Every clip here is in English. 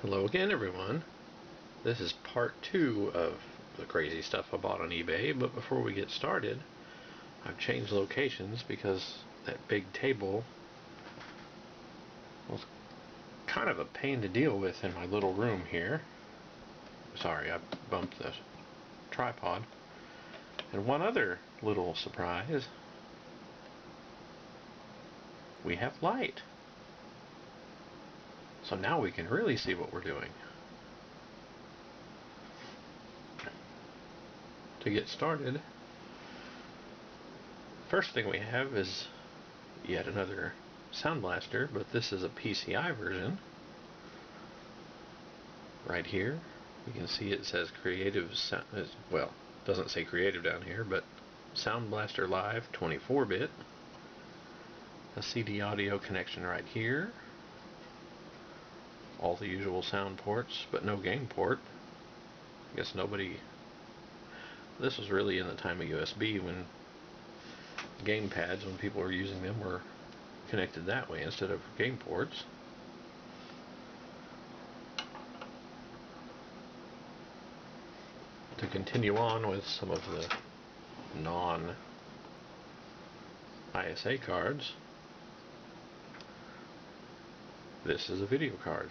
Hello again, everyone. This is part 2 of the crazy stuff I bought on eBay, but before we get started, I've changed locations because that big table was kind of a pain to deal with in my little room here. Sorry, I bumped the tripod. And one other little surprise, we have light. So now we can really see what we're doing. To get started, first thing we have is yet another sound blaster, but this is a PCI version. Right here, you can see it says Creative Sound, well, it doesn't say Creative down here, but Sound Blaster Live 24-bit. A CD audio connection right here. All the usual sound ports, but no game port. I guess nobody... This was really in the time of USB when game pads, when people were using them, were connected that way instead of game ports. To continue on with some of the non-ISA cards, this is a video card.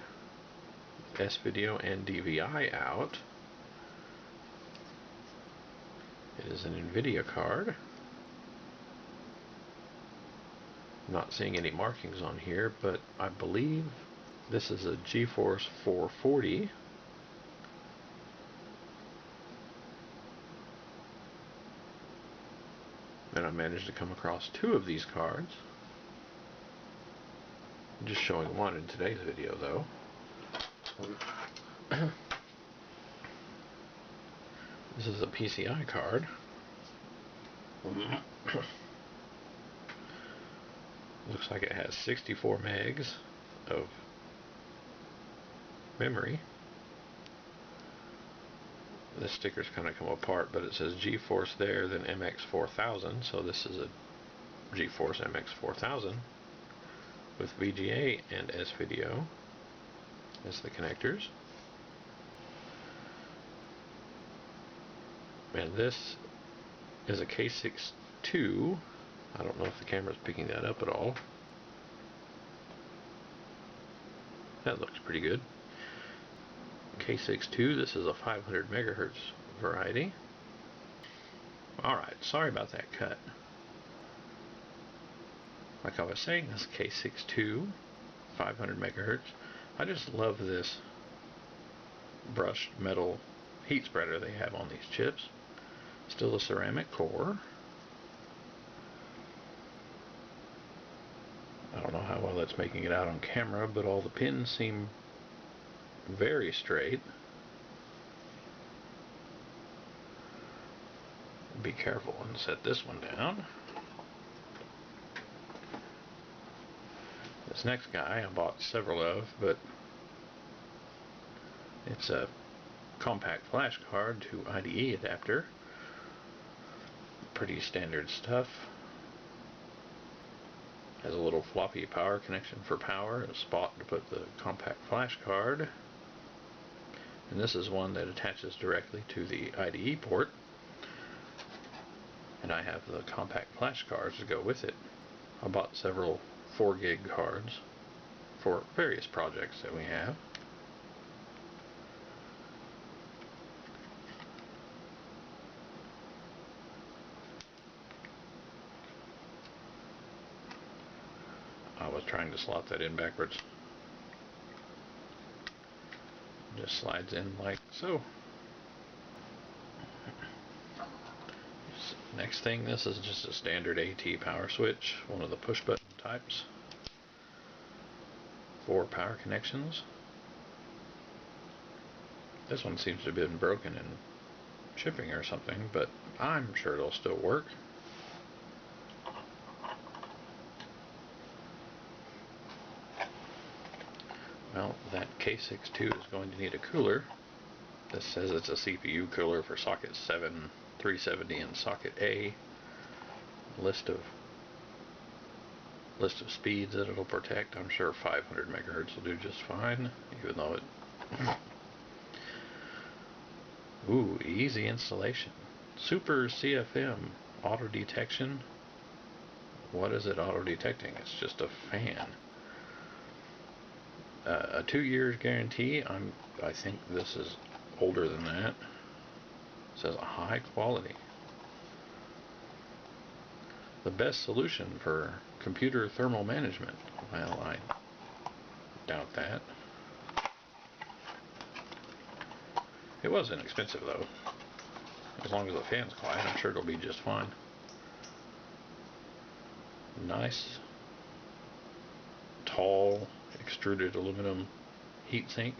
S-Video and DVI out. It is an NVIDIA card. I'm not seeing any markings on here, but I believe this is a GeForce 440. And I managed to come across two of these cards. I'm just showing one in today's video, though. This is a PCI card. Looks like it has 64 megs of memory. The stickers kind of come apart, but it says GeForce there, then MX4000, so this is a GeForce MX4000 with VGA and S-Video as the connectors. And this is a K62. I don't know if the camera's picking that up at all. That looks pretty good. K62, this is a 500 megahertz variety. Alright, sorry about that cut. Like I was saying, this K62, 500 megahertz. I just love this brushed metal heat spreader they have on these chips. Still a ceramic core. I don't know how well that's making it out on camera, but all the pins seem very straight. Be careful and set this one down. This next guy I bought several of, but it's a compact flash card to IDE adapter. Pretty standard stuff. Has a little floppy power connection for power, and a spot to put the compact flash card. And this is one that attaches directly to the IDE port. And I have the compact flash cards to go with it. I bought several 4 gig cards for various projects that we have. I was trying to slot that in backwards. Just slides in like so. Next thing, this is just a standard AT power switch, one of the push button types. 4 power connections. This one seems to have been broken in shipping or something, but I'm sure it'll still work. Well, that K62 is going to need a cooler. This says it's a CPU cooler for socket 7, 370, and socket A. List of speeds that it'll protect. I'm sure 500 megahertz will do just fine, even though it Ooh, easy installation. Super CFM auto detection. What is it auto detecting? It's just a fan. A 2 years guarantee. I think this is older than that. It says high quality. The best solution for computer thermal management. Well, I doubt that. It was inexpensive though. As long as the fan's quiet, I'm sure it'll be just fine. Nice, tall, extruded aluminum heatsink.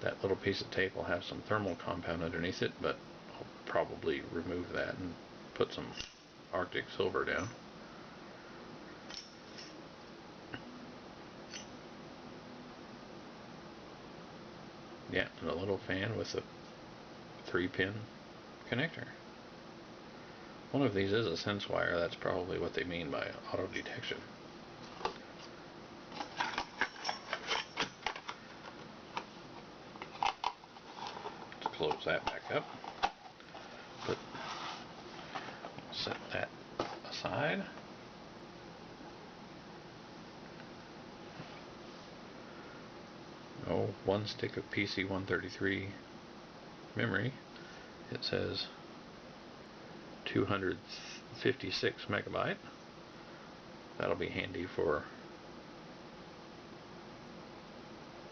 That little piece of tape will have some thermal compound underneath it, but I'll probably remove that and put some Arctic silver down. Yeah, and a little fan with a 3-pin connector. One of these is a sense wire. That's probably what they mean by auto detection. Let's close that back up. Set that aside. Oh, one stick of PC-133 memory. It says 256 megabyte. That'll be handy for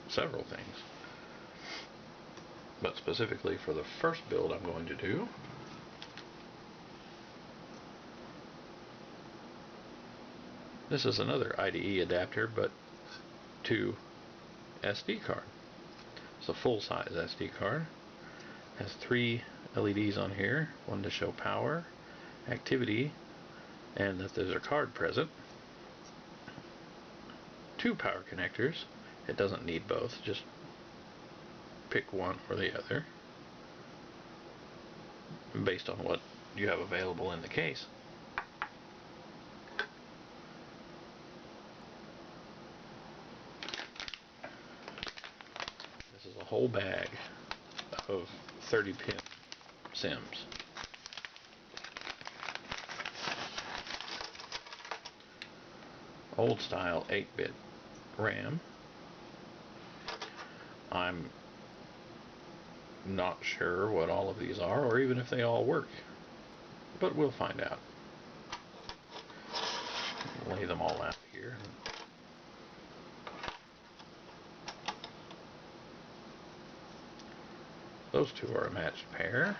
several things, but specifically for the first build I'm going to do. This is another IDE adapter, but to SD card. It's a full-size SD card. Has 3 LEDs on here, one to show power, activity, and that there's a card present. 2 power connectors. It doesn't need both, just pick one or the other based on what you have available in the case. This is a whole bag of 30-pin SIMs. Old style 8-bit RAM. I'm not sure what all of these are, or even if they all work, but we'll find out. Lay them all out here. Those two are a matched pair.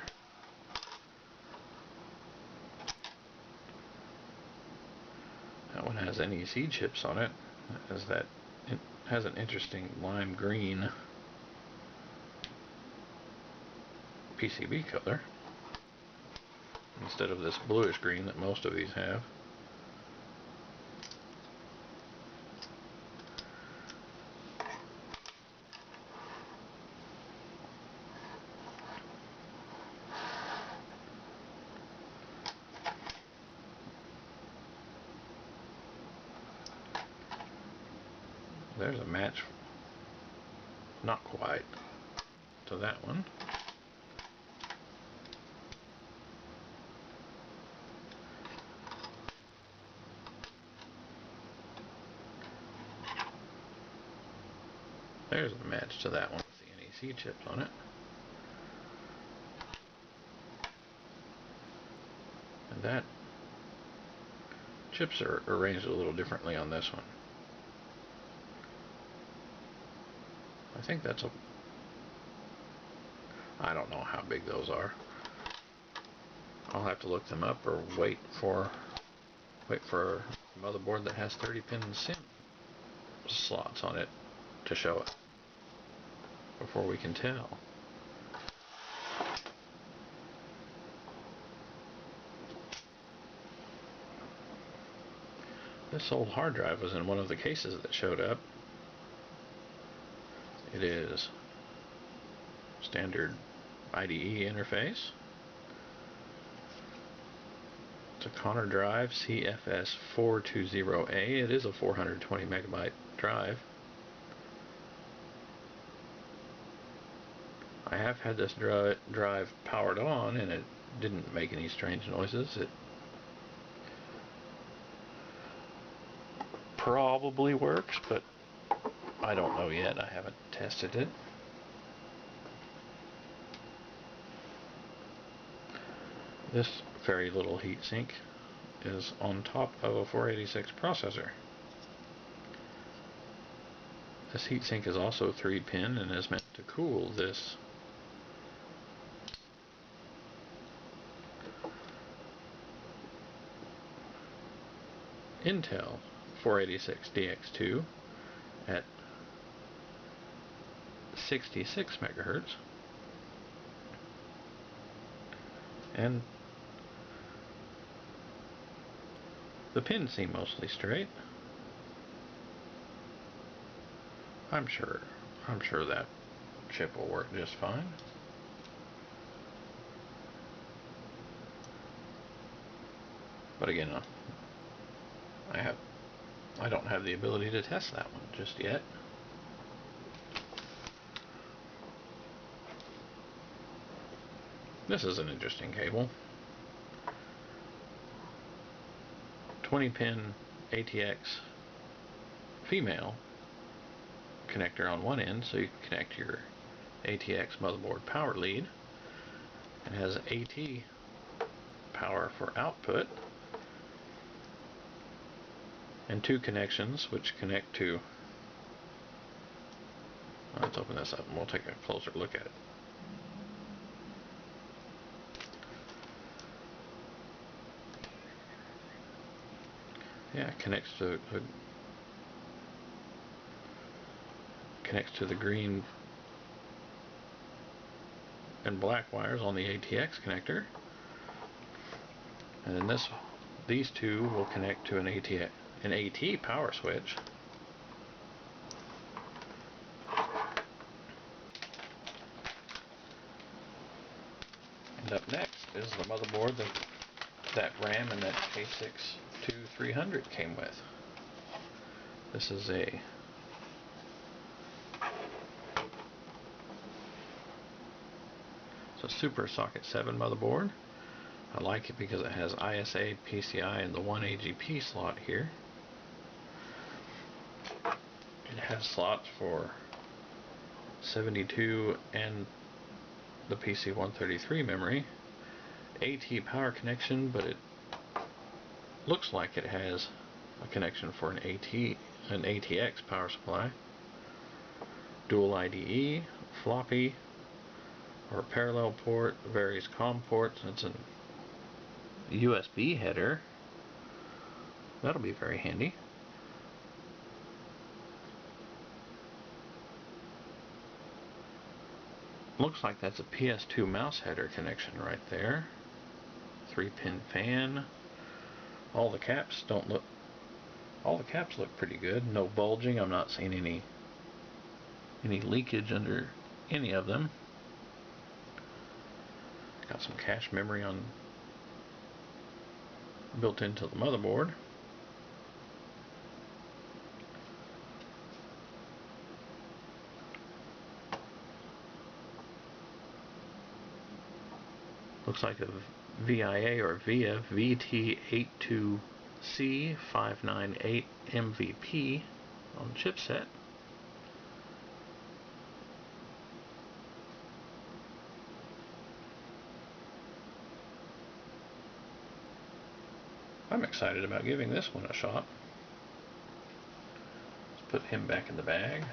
That one has NEC chips on it. It has an interesting lime green PCB color instead of this bluish green that most of these have. There's a match, not quite, to that one. There's a match to that one with the NEC chips on it. And that chips are arranged a little differently on this one. I think that's a... I don't know how big those are. I'll have to look them up or wait for a motherboard that has 30-pin SIM slots on it to show it before we can tell. This old hard drive was in one of the cases that showed up. It is standard IDE interface. It's a Connor drive CFS420A. It is a 420 megabyte drive. I have had this drive powered on and it didn't make any strange noises. It probably works, but I don't know yet. I haven't tested it. This very little heatsink is on top of a 486 processor. This heatsink is also 3-pin and is meant to cool this Intel 486 DX2 at 66 megahertz, and the pins seem mostly straight. I'm sure that chip will work just fine. But again, I don't have the ability to test that one just yet. This is an interesting cable. 20-pin ATX Female Connector on one end, so you can connect your ATX motherboard power lead. It has AT power for output, and two connections which connect to, let's open this up and we'll take a closer look at it. Yeah, it connects to the green and black wires on the ATX connector, and then these two will connect to an AT power switch. And up next is the motherboard that RAM and that K6-2300 came with. This is a Super Socket 7 motherboard. I like it because it has ISA, PCI, and the 1 AGP slot here. It has slots for 72 and the PC133 memory. AT power connection, but it looks like it has a connection for an ATX power supply. Dual IDE, floppy, or parallel port, various COM ports. It's a USB header. That'll be very handy. Looks like that's a PS2 mouse header connection right there. 3-pin fan. All the caps look pretty good. No bulging. I'm not seeing any leakage under any of them. Got some cache memory built into the motherboard. Looks like a VIA or VIA VT82C598 MVP on chipset. I'm excited about giving this one a shot. Let's put him back in the bag.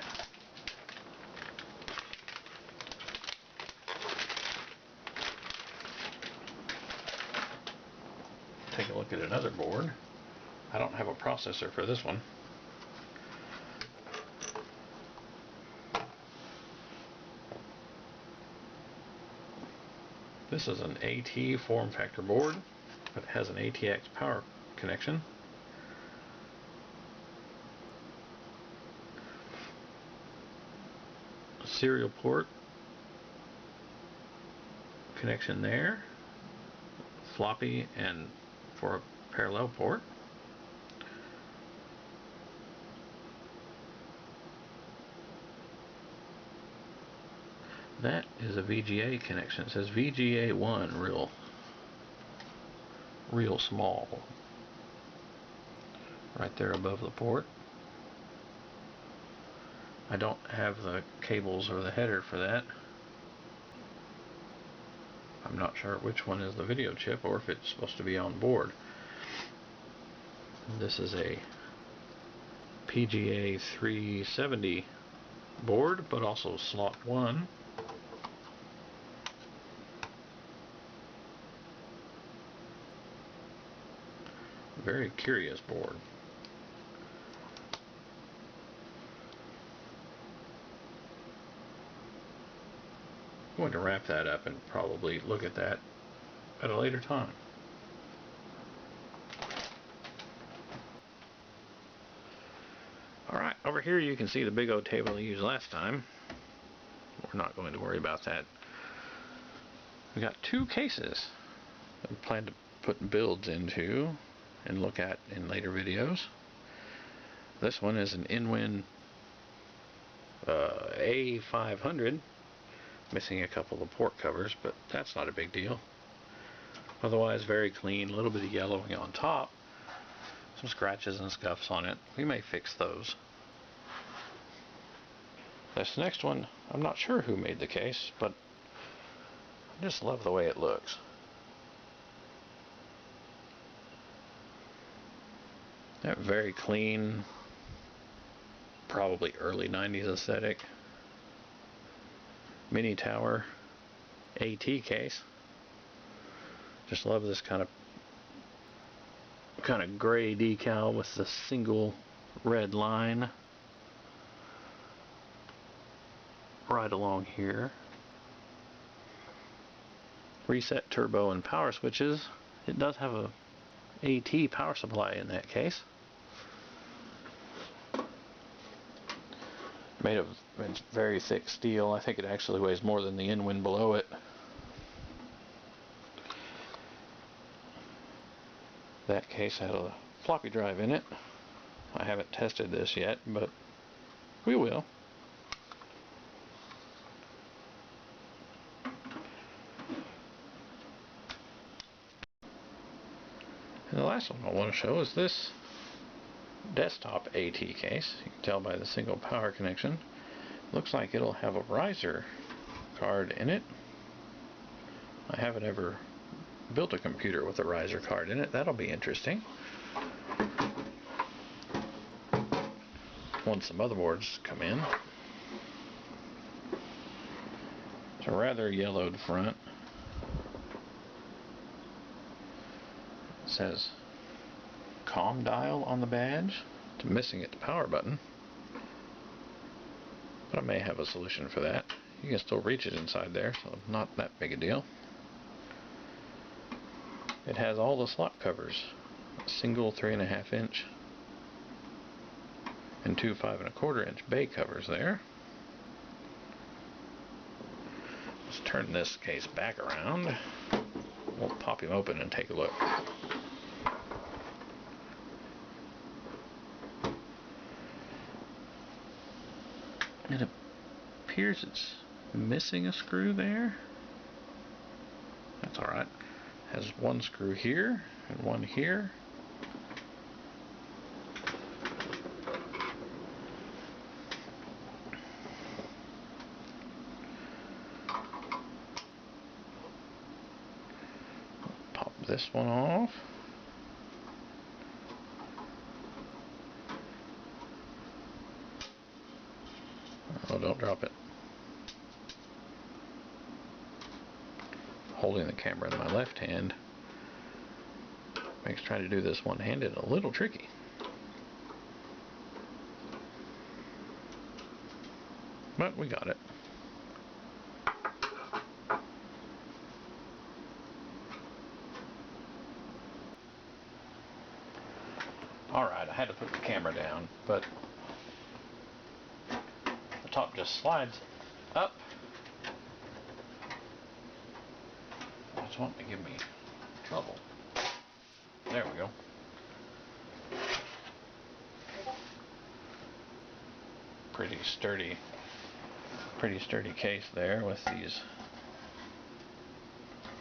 Take a look at another board. I don't have a processor for this one. This is an AT form factor board, but it has an ATX power connection. A serial port connection there. Floppy and for a parallel port. That is a VGA connection. It says VGA1, real small. Right there above the port. I don't have the cables or the header for that. I'm not sure which one is the video chip or if it's supposed to be on board. This is a PGA 370 board, but also slot 1. Very curious board. I'm going to wrap that up and probably look at that at a later time. Alright, over here you can see the big old table I used last time. We're not going to worry about that. We got 2 cases I plan to put builds into and look at in later videos. This one is an Inwin A500, missing a couple of port covers, but that's not a big deal. Otherwise very clean, a little bit of yellowing on top, some scratches and scuffs on it. We may fix those. This next one, I'm not sure who made the case, but I just love the way it looks. That very clean, probably early 90s aesthetic mini tower AT case. Just love this kind of gray decal with the single red line right along here. Reset turbo and power switches. It does have a AT power supply in that case. Made of very thick steel. I think it actually weighs more than the Inwin below it. That case had a floppy drive in it. I haven't tested this yet, but we will. And the last one I want to show is this desktop AT case. You can tell by the single power connection. Looks like it'll have a riser card in it. I haven't ever built a computer with a riser card in it. That'll be interesting once the motherboards come in. It's a rather yellowed front. It says COM dial on the badge. It's missing at the power button, but I may have a solution for that. You can still reach it inside there, so not that big a deal. It has all the slot covers, a single 3.5 inch and 2 5.25 inch bay covers there. Let's turn this case back around. We'll pop him open and take a look. It appears it's missing a screw there. That's alright. Has one screw here and one here. Pop this one off. Oh, don't drop it. Holding the camera in my left hand makes trying to do this one-handed a little tricky. But we got it. Alright, I had to put the camera down, but the top just slides up. It's wanting to give me trouble. There we go. pretty sturdy case there with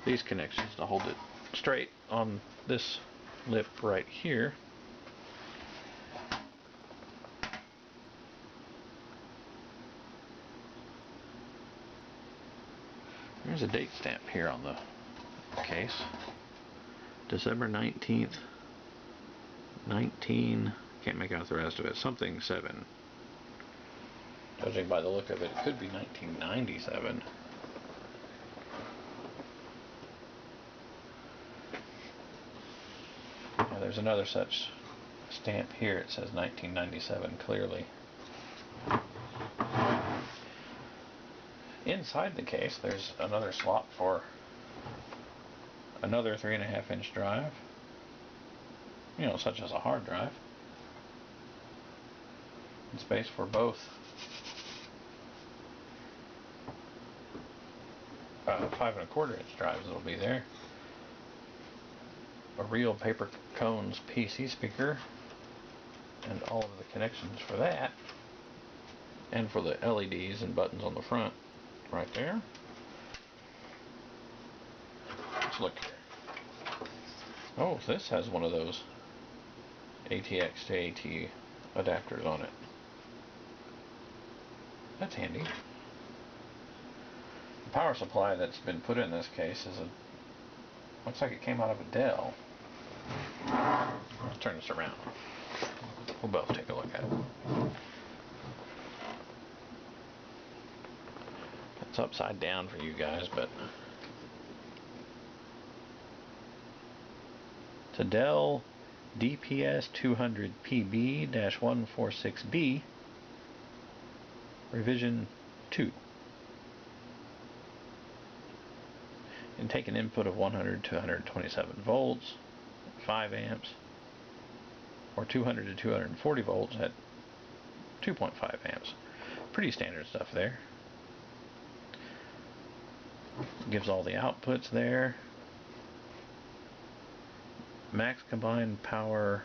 these connections to hold it straight on this lip right here. There's a date stamp here on the case. December 19th, 19, can't make out the rest of it, something 7. Judging by the look of it, it could be 1997. Yeah, there's another such stamp here. It says 1997 clearly. Inside the case, there's another slot for another 3.5-inch drive. You know, such as a hard drive. And space for both 5.25-inch drives that'll be there. A real paper cones PC speaker, and all of the connections for that, and for the LEDs and buttons on the front, right there. Let's look here. Oh, this has one of those ATX to AT adapters on it. That's handy. The power supply that's been put in this case is looks like it came out of a Dell. Let's turn this around. We'll both take a look at it. It's upside down for you guys, but it's a Dell DPS 200PB-146B revision 2. Intake an input of 100 to 127 volts, 5 amps, or 200 to 240 volts at 2.5 amps. Pretty standard stuff there. Gives all the outputs there. Max combined power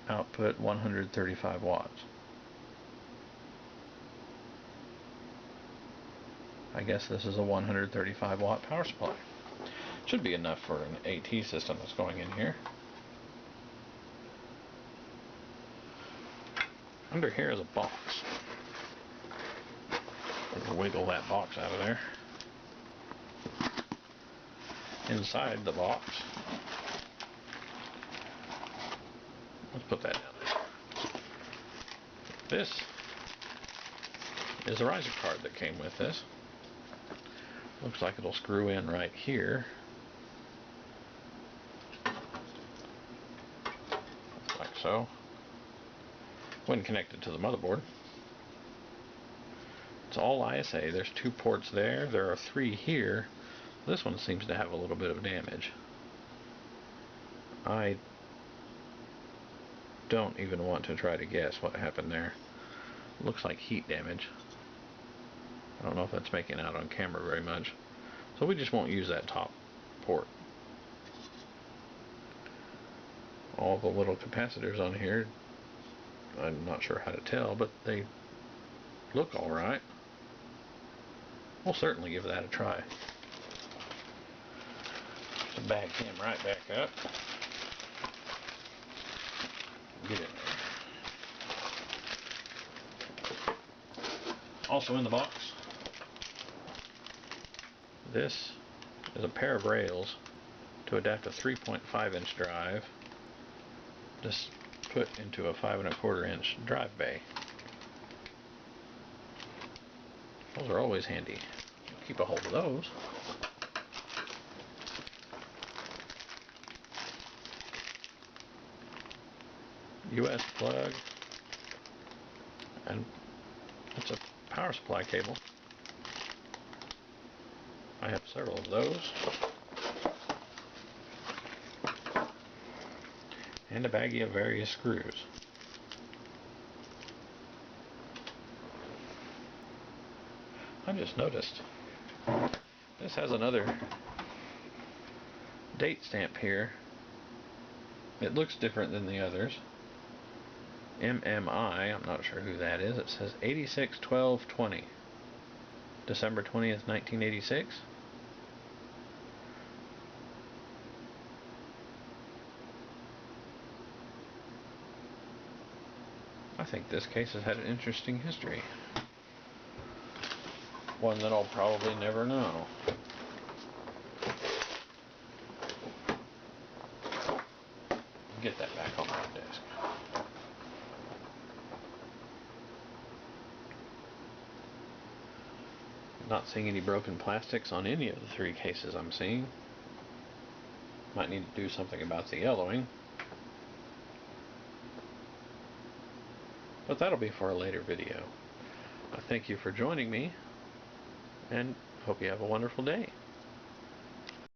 output 135 watts. I guess this is a 135 watt power supply. Should be enough for an AT system that's going in here. Under here is a box. We'll wiggle that box out of there. Inside the box, let's put that down there. This is a riser card that came with this. Looks like it'll screw in right here. Like so. When connected to the motherboard. It's all ISA. There's 2 ports there. There are 3 here. This one seems to have a little bit of damage. I don't even want to try to guess what happened there. Looks like heat damage. I don't know if that's making out on camera very much. So we just won't use that top port. All the little capacitors on here, I'm not sure how to tell, but they look alright. We'll certainly give that a try. Just bag him right back up. Get in there. Also in the box, this is a pair of rails to adapt a 3.5-inch drive just put into a 5.25-inch drive bay. Those are always handy. Keep a hold of those. US plug, and it's a power supply cable. I have several of those. And a baggie of various screws. I just noticed this has another date stamp here. It looks different than the others. MMI, I'm not sure who that is. It says 861220. December 20th, 1986. I think this case has had an interesting history. One that I'll probably never know. Get that back on my desk. Not seeing any broken plastics on any of the three cases I'm seeing. Might need to do something about the yellowing. But that'll be for a later video. Thank you for joining me, and hope you have a wonderful day.